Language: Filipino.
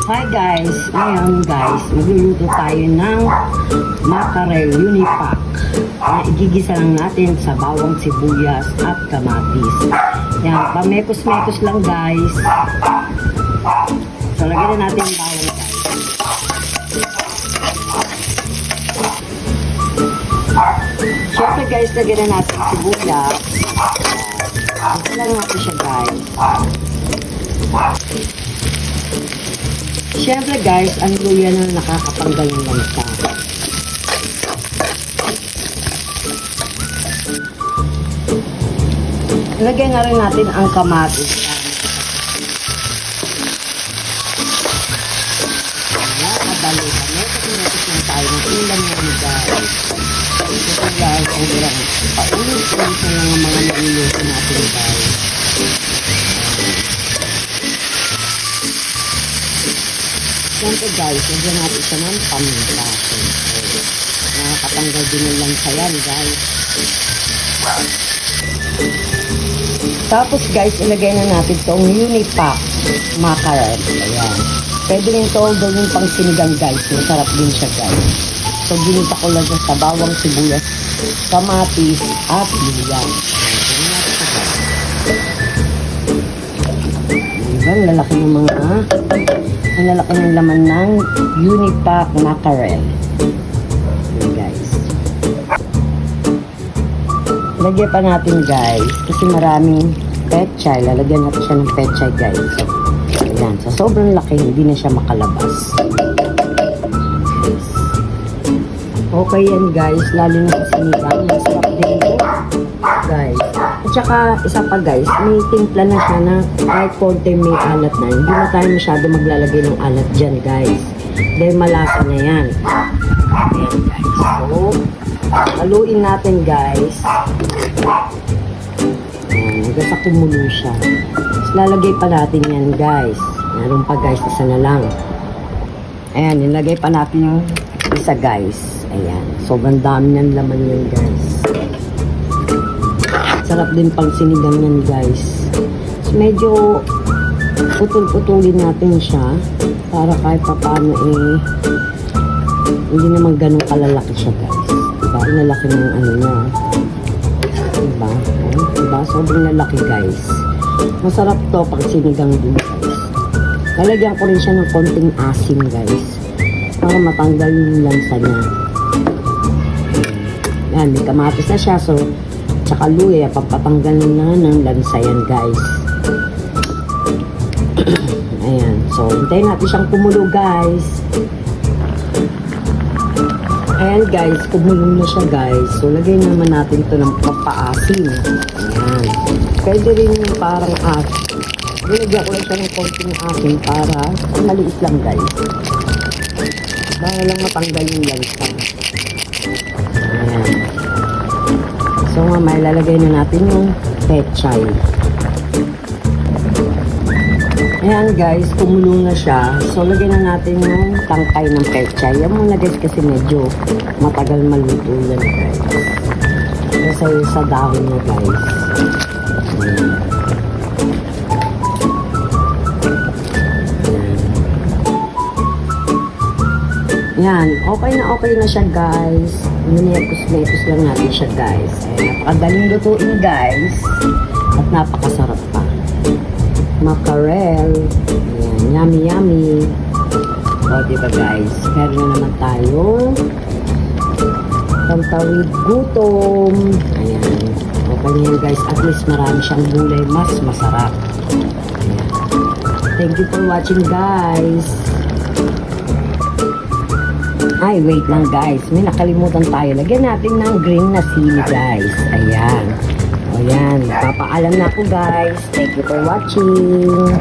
Hi guys! Ngayon guys, magluluto tayo ng mackerel unipack na igigisa lang natin sa bawang sibuyas at kamatis. Yan, pamekos-mekos lang guys. So, lagyan na natin yung bawang guys. Siyempre guys, lagyan na natin yung sibuyas. Ito lang natin siya guys. Siyempre guys, ang luya na nakakapanggal ng lansa. Lagyan na rin natin ang kamatis. Nakabalo kami. Kasi natin tayo ng ulam na guys. Ito guys, ang hirang paulit lang sa mga niluluto natin guys. Siyempre guys, lagyan natin siya ng paminta. Nakakatanggal din ng lansa yan guys. Tapos guys, ilagay na natin itong unipack mackerel. Ayan. Pwede rin ito gawin pang sinigang guys. Masarap din siya guys. So, ginita ko lang sa bawang sibuyas, kamatis, at luya. Diba? Lalaki ng mga ang lalaki ng laman ng unipack mackerel. Ayan guys. Lagyan pa natin guys kasi maraming pechay. Lalagyan natin siya ng pechay guys. Ayan. Sa sobrang laki hindi na siya makalabas. Okay yan guys. Lalo na sa sinigang. Masarap din ito guys. At saka isa pa guys, may timpla na siya na kahit konti may alat na. Hindi na tayo masyado maglalagay ng alat dyan guys. Dahil malasa na yan. Ayan guys. So, haluin natin guys. Ayan, hanggang sa kumulo siya. Tapos lalagay pa natin yan guys. Meron pa guys, isa na lang. Ayan, nilagay pa natin yung isa guys. Ayan, sobrang dami ng laman yan guys. Sarap din pang sinigang yan guys. So, medyo putol-putulin natin siya para kahit pa paano hindi naman ganun kalalaki siya guys. Diba? Inalaki ng ano niya. Diba? Diba? Sobrang lalaki guys. Masarap to pang sinigang din guys. Lalagyan ko rin siya ng konting asin guys. Para matanggal yung lansa niya. Yan, may kamatis na siya. So, tsaka luya, pampatanggal na ng lansa yan guys. Ayan. So, hintayin natin siyang kumulo guys. Ayan guys, kumulong na siya guys. So, lagay naman natin ito ng papaasin. Ayan. Pwede rin yung parang asin. Nilagyan ko lang siya ng konting asin para maliit lang guys. Para lang matanggal yung lansa. Ayan. So, may lalagay na natin yung pechay. Ayan guys, kumulo na siya. So, lagyan na natin yung tangkay ng pechay. Yan muna guys kasi medyo matagal maluto yan guys. Kasi sa dahon na guys. Yan, okay na siya guys. Minekos-mekos lang natin siya guys. Napakadaling lutuin guys. At napakasarap pa. Mackerel. Ayan, yummy yummy. O diba guys, meron na naman tayo pantawid gutom. Ayan, okay na yan guys. At least marami siyang gulay, mas masarap. Ayan. Thank you for watching guys. Ay, wait lang guys. May nakalimutan tayo. Lagyan natin ng green na sili guys. Ayan. O yan. Papaalam na ako guys. Thank you for watching.